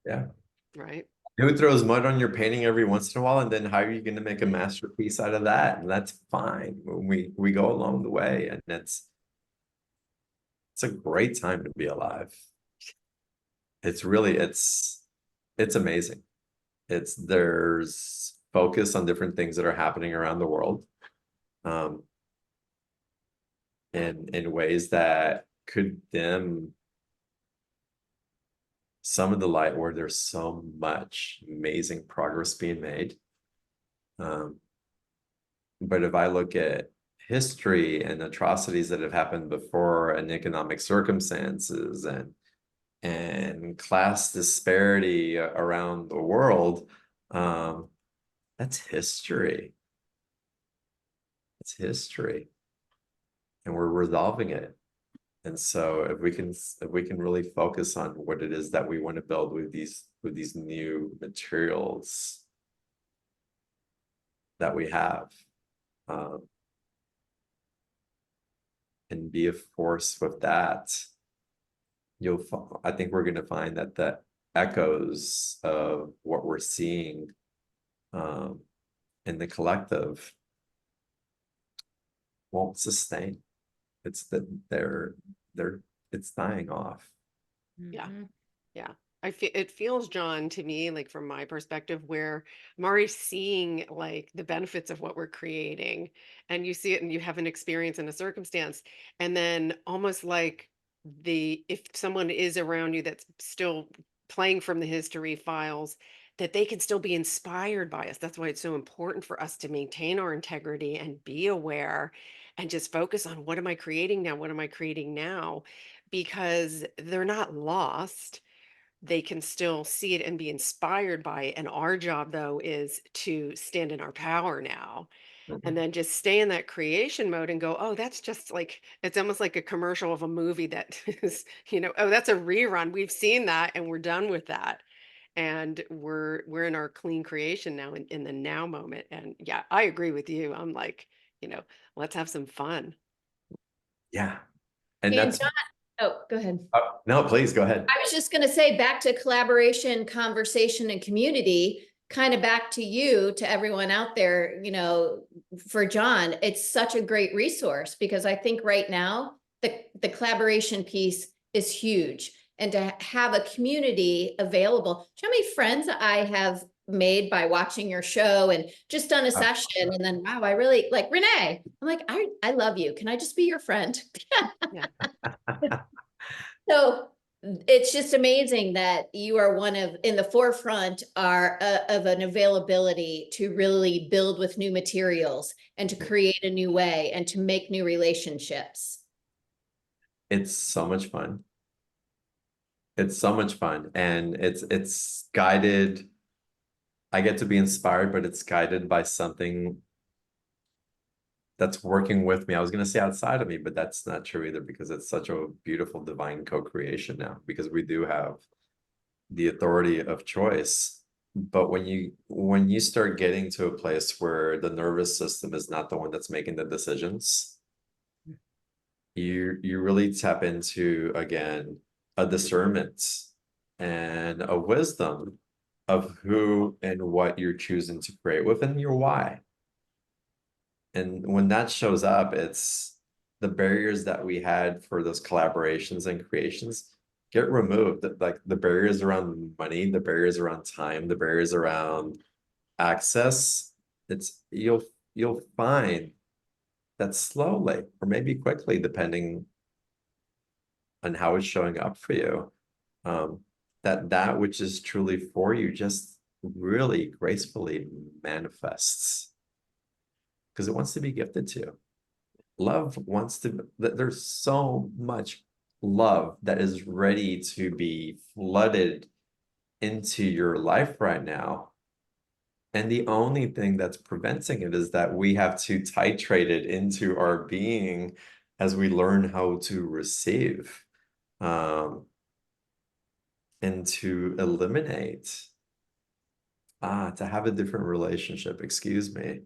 yeah. Right. Who throws mud on your painting every once in a while, and then how are you going to make a masterpiece out of that? And that's fine. When we go along the way, and it's a great time to be alive. It's really it's amazing. There's focus on different things that are happening around the world, in ways that could dim some of the light, where there's so much amazing progress being made. But if I look at history and atrocities that have happened before, and economic circumstances, and class disparity around the world, that's history. It's history, and we're resolving it. And so if we can really focus on what it is that we want to build with these new materials that we have, and be a force with that, I think we're going to find that the echoes of what we're seeing, in the collective, won't sustain. It's that it's dying off. Yeah. Mhm. Yeah. It feels, John, to me, like from my perspective, where I'm already seeing like the benefits of what we're creating, and you see it and you have an experience and a circumstance, and then almost like if someone is around you that's still playing from the history files, that they can still be inspired by us. That's why it's so important for us to maintain our integrity and be aware and just focus on, what am I creating now? What am I creating now? Because they're not lost, they can still see it and be inspired by it. And our job, though, is to stand in our power now, and then just stay in that creation mode and go, oh, that's just like, it's almost like a commercial of a movie that is, oh, that's a rerun. We've seen that and we're done with that. And we're in our clean creation now, in the now moment. And yeah, I agree with you. I'm like, let's have some fun. Yeah. And And that's John, oh, go ahead. no, please go ahead. I was just going to say, back to collaboration, conversation, and community, kind of back to you, to everyone out there, for John, it's such a great resource, because I think right now the collaboration piece is huge. And to have a community available. Do you know how many friends I have made by watching your show and just done a session, and then, wow, I really like Renee. I'm like, I love you. Can I just be your friend? Yeah. So it's just amazing that you are in the forefront of an availability to really build with new materials and to create a new way and to make new relationships. It's so much fun. It's so much fun, and it's guided. I get to be inspired, but it's guided by something that's working with me. I was going to say outside of me, but that's not true either, because it's such a beautiful divine co-creation now, because we do have the authority of choice. But when you start getting to a place where the nervous system is not the one that's making the decisions, you really tap into, again, a discernment and a wisdom of who and what you're choosing to create within your why. And when that shows up, it's the barriers that we had for those collaborations and creations get removed. Like the barriers around money, the barriers around time, the barriers around access. It's you'll find that slowly or maybe quickly, depending on how it's showing up for you, that which is truly for you just really gracefully manifests because it wants to be gifted to you. Love wants to, there's so much love that is ready to be flooded into your life right now. And the only thing that's preventing it is that we have to titrate it into our being as we learn how to receive, and to eliminate, to have a different relationship, excuse me,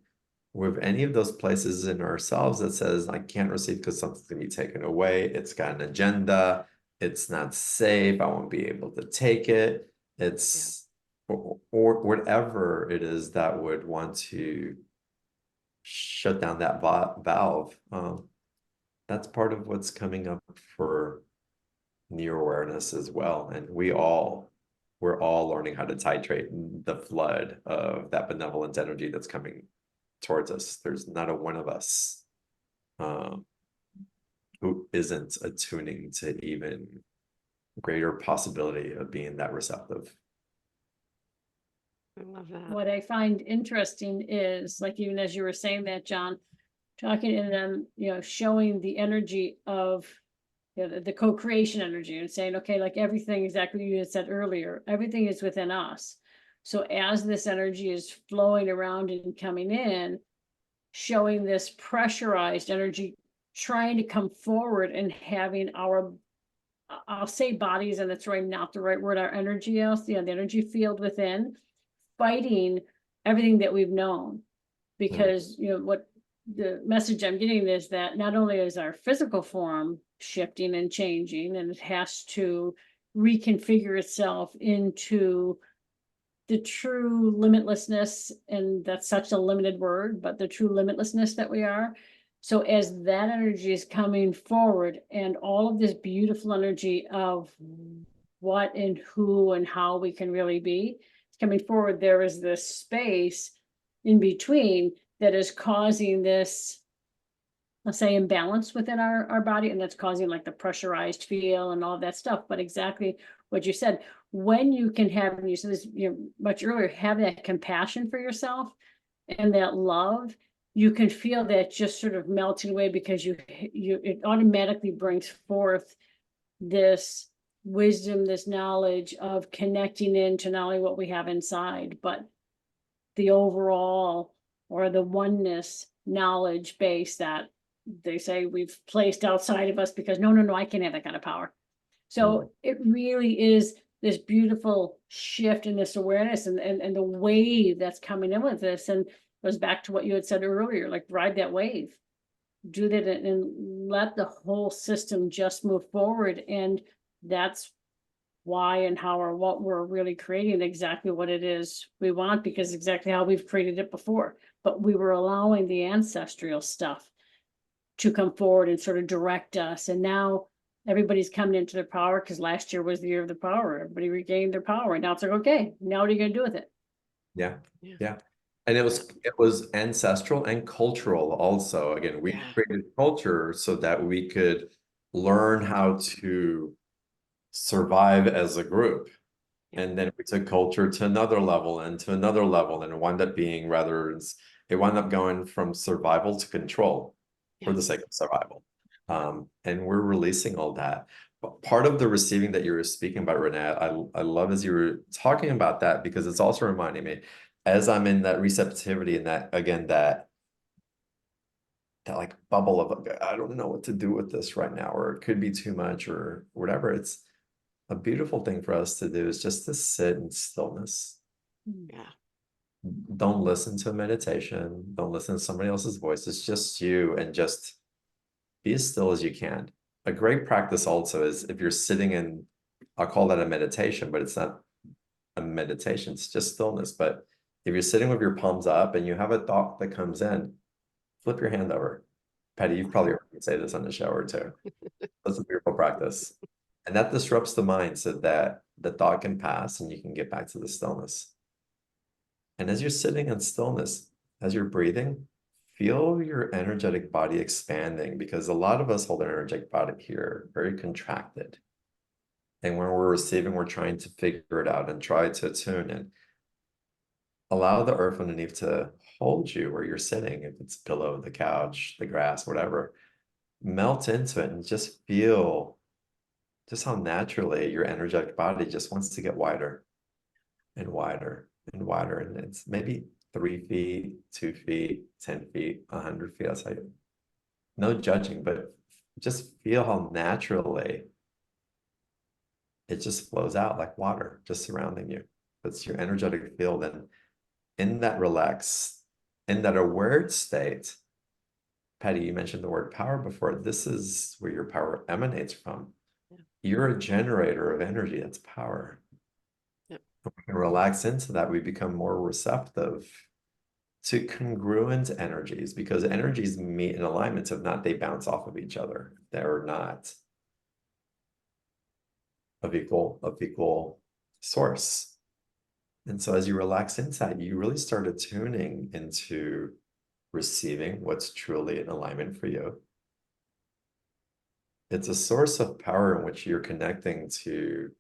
with any of those places in ourselves that says, I can't receive because something's going to be taken away. It's got an agenda. It's not safe. I won't be able to take it. It's, or whatever it is that would want to shut down that valve. That's part of what's coming up for near awareness as well. And we're all learning how to titrate the flood of that benevolent energy that's coming towards us. There's not a one of us who isn't attuning to even greater possibility of being that receptive. I love that. What I find interesting is, like, even as you were saying that, John, talking to them, showing the energy of the co-creation energy and saying, okay, like everything, exactly you had said earlier, everything is within us. So as this energy is flowing around and coming in, showing this pressurized energy, trying to come forward and having our, I'll say bodies, and that's really not the right word, our energy else, the energy field within, fighting everything that we've known. Because, what the message I'm getting is that not only is our physical form shifting and changing, and it has to reconfigure itself into the true limitlessness, and that's such a limited word, but the true limitlessness that we are. So as that energy is coming forward, and all of this beautiful energy of what and who and how we can really be is coming forward, there is this space in between that is causing this, let's say, imbalance within our body, and that's causing like the pressurized feel and all that stuff. But exactly what you said, when you can have, and you said this much earlier, have that compassion for yourself and that love, you can feel that just sort of melting away, because it automatically brings forth this wisdom, this knowledge of connecting into not only what we have inside, but the overall, or the oneness knowledge base that they say we've placed outside of us, because no, I can't have that kind of power. So it really is this beautiful shift in this awareness, and the wave that's coming in with this, and goes back to what you had said earlier, like ride that wave, do that, and let the whole system just move forward. And that's why and how or what we're really creating exactly what it is we want, because exactly how we've created it before. But we were allowing the ancestral stuff to come forward and sort of direct us. And now everybody's coming into their power, because last year was the year of the power. Everybody regained their power. And now it's like, okay, now what are you going to do with it? Yeah. And it was ancestral and cultural also. Again, we created culture so that we could learn how to survive as a group. And then we took culture to another level and to another level, and it wound up being it wound up going from survival to control for the sake of survival. And we're releasing all that. But part of the receiving that you were speaking about, Renee, I love as you were talking about that, because it's also reminding me, as I'm in that receptivity and that, again, that like bubble of, I don't know what to do with this right now, or it could be too much or whatever. It's a beautiful thing for us to do is just to sit in stillness. Yeah. Don't listen to meditation. Don't listen to somebody else's voice. It's just you, and just be as still as you can. A great practice also is if you're sitting in, I'll call that a meditation, but it's not a meditation. It's just stillness. But if you're sitting with your palms up and you have a thought that comes in, flip your hand over. Patty, you've probably heard me say this on the shower too. That's a beautiful practice. And that disrupts the mind so that the thought can pass and you can get back to the stillness. And as you're sitting in stillness, as you're breathing, feel your energetic body expanding, because a lot of us hold an energetic body here very contracted. And when we're receiving, we're trying to figure it out and try to attune and allow the earth underneath to hold you where you're sitting, if it's a pillow, the couch, the grass, whatever. Melt into it and just feel just how naturally your energetic body just wants to get wider and wider and wider. And it's maybe 3 feet, 2 feet, 10 feet, 100 feet. That's like no judging, but just feel how naturally it just flows out like water, just surrounding you. That's your energetic field. And in that relaxed, in that aware state, Patty, you mentioned the word power before. This is where your power emanates from. Yeah. You're a generator of energy. That's power. Yeah. When we can relax into that, we become more receptive to congruent energies, because energies meet in alignments. If not, they bounce off of each other. They're not of equal source. And so as you relax inside, you really start attuning into receiving what's truly in alignment for you. It's a source of power in which you're connecting to,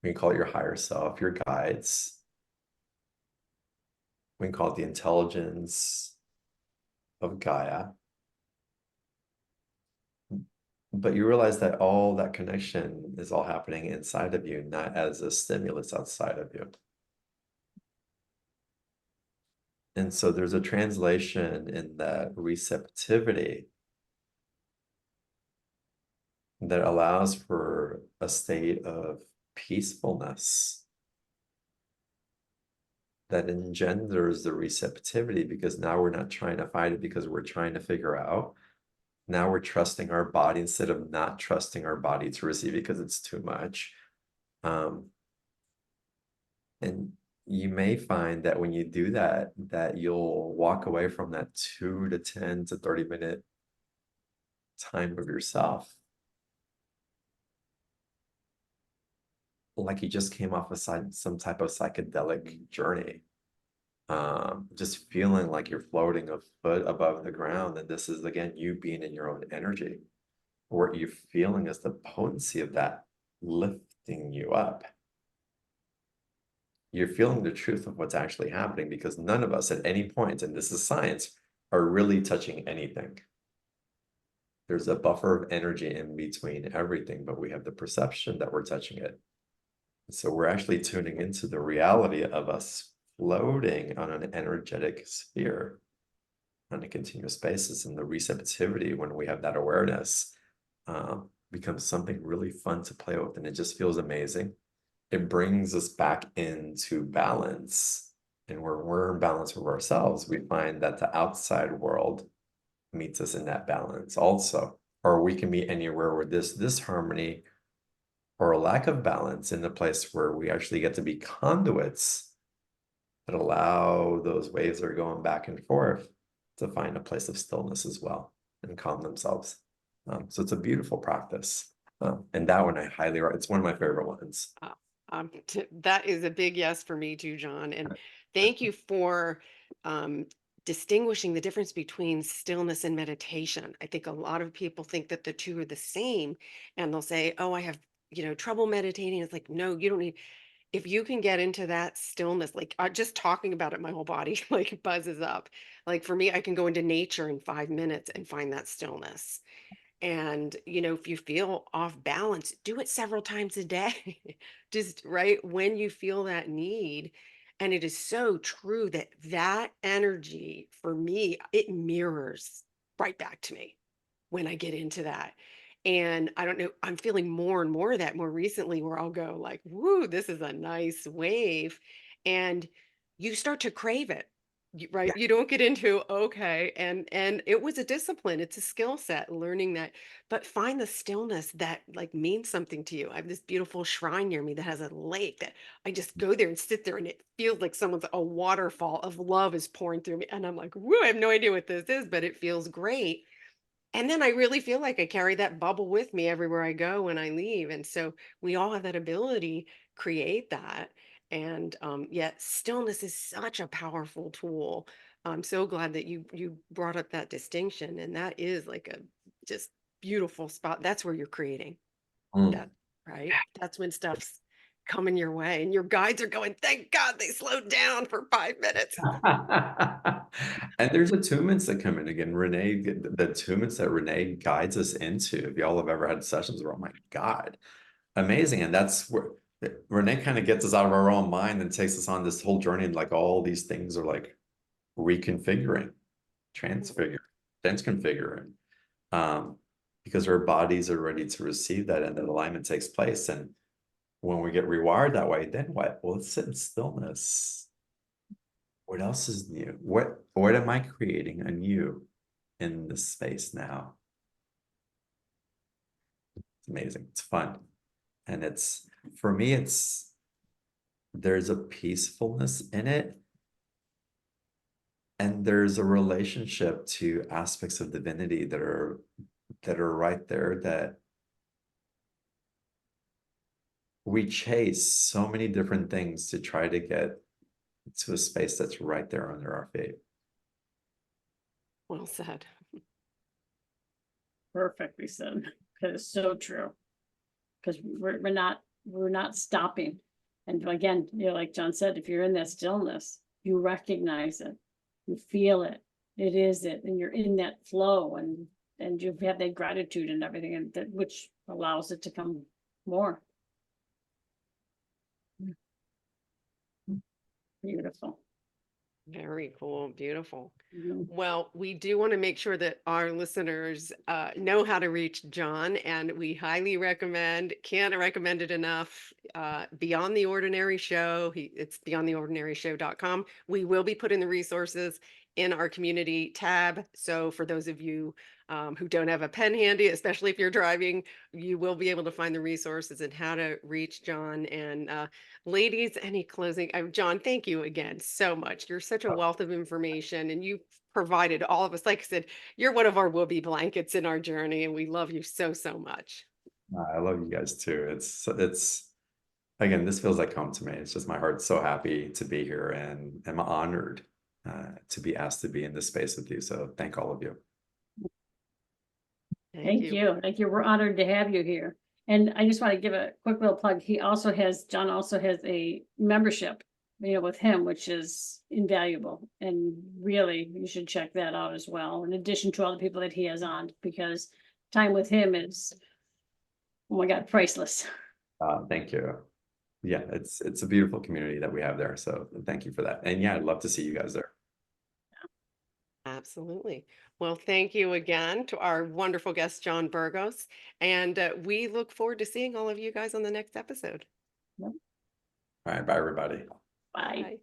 we can call it your higher self, your guides. We can call it the intelligence of Gaia. But you realize that all that connection is all happening inside of you, not as a stimulus outside of you. And so there's a translation in that receptivity that allows for a state of peacefulness that engenders the receptivity, because now we're not trying to fight it because we're trying to figure out. Now we're trusting our body instead of not trusting our body to receive it because it's too much. And you may find that when you do that, that you'll walk away from that 2 to 10 to 30 minute time of yourself like you just came off of some type of psychedelic journey. Just feeling like you're floating a foot above the ground. And this is, again, you being in your own energy. What you're feeling is the potency of that lifting you up. You're feeling the truth of what's actually happening, because none of us at any point, and this is science, are really touching anything. There's a buffer of energy in between everything, but we have the perception that we're touching it. So we're actually tuning into the reality of us floating on an energetic sphere on a continuous basis. And the receptivity, when we have that awareness, becomes something really fun to play with. And it just feels amazing. It brings us back into balance. And when we're in balance with ourselves, we find that the outside world meets us in that balance also. Or we can meet anywhere where this harmony or a lack of balance, in a place where we actually get to be conduits that allow those waves that are going back and forth to find a place of stillness as well and calm themselves. So it's a beautiful practice. And that one I highly recommend. It's one of my favorite ones. That is a big yes for me too, John. And thank you for distinguishing the difference between stillness and meditation. I think a lot of people think that the two are the same, and they'll say, oh, I have trouble meditating. It's like, no, you don't need. If you can get into that stillness, like just talking about it, my whole body like buzzes up. Like for me, I can go into nature in 5 minutes and find that stillness. And, if you feel off balance, do it several times a day. Just right when you feel that need. And it is so true that that energy for me, it mirrors right back to me when I get into that. And I don't know, I'm feeling more and more of that more recently, where I'll go like, woo, this is a nice wave. And you start to crave it. Right, you don't get into, okay, and it was a discipline, it's a skill set, learning that, but find the stillness that, like, means something to you. I have this beautiful shrine near me that has a lake that I just go there and sit there, and it feels like someone's a waterfall of love is pouring through me, and I'm like, "Woo, I have no idea what this is, but it feels great." And then I really feel like I carry that bubble with me everywhere I go when I leave. And so we all have that ability, create that. And yet stillness is such a powerful tool. I'm so glad that you brought up that distinction. And that is like a just beautiful spot. That's where you're creating Mm. that, right? That's when stuff's coming your way. And your guides are going, thank God they slowed down for 5 minutes. And there's attunements that come in again. The attunements that Renee guides us into. If y'all have ever had sessions where, oh my God, amazing. And that's where Renee kind of gets us out of our own mind and takes us on this whole journey. And like all these things are like reconfiguring, transconfiguring. Because our bodies are ready to receive that and that alignment takes place. And when we get rewired that way, then what? Well, let's sit in stillness. What else is new? What am I creating anew in this space now? It's amazing. It's fun. And it's, for me, there's a peacefulness in it. And there's a relationship to aspects of divinity that are right there, that we chase so many different things to try to get to a space that's right there under our feet. Well said. Perfectly said, because it's so true. Because we're not stopping. And again, like John said, if you're in that stillness, you recognize it, you feel it, it is it, and you're in that flow, and you have that gratitude and everything, and that which allows it to come more. Beautiful. Very cool. Beautiful. Mhm. Well, we do want to make sure that our listeners know how to reach John, and we highly recommend, can't recommend it enough, Beyond the Ordinary Show. It's beyondtheordinaryshow.com. We will be putting the resources in our community tab. So for those of you who don't have a pen handy, especially if you're driving, you will be able to find the resources and how to reach John. And ladies, any closing? John, thank you again so much. You're such a wealth of information, and you provided all of us, like I said, you're one of our whoopee blankets in our journey, and we love you so, so much. I love you guys too. It's again, this feels like home to me. It's just my heart's so happy to be here, and I'm honored to be asked to be in this space with you. So thank all of you. Thank you. Thank you. We're honored to have you here. And I just want to give a quick little plug. John also has a membership, with him, which is invaluable. And really, you should check that out as well, in addition to all the people that he has on, because time with him is, oh my God, priceless. Thank you. Yeah, it's a beautiful community that we have there. So thank you for that. And yeah, I'd love to see you guys there. Absolutely. Well, thank you again to our wonderful guest, John Burgos. And we look forward to seeing all of you guys on the next episode. All right, bye everybody. Bye. Bye.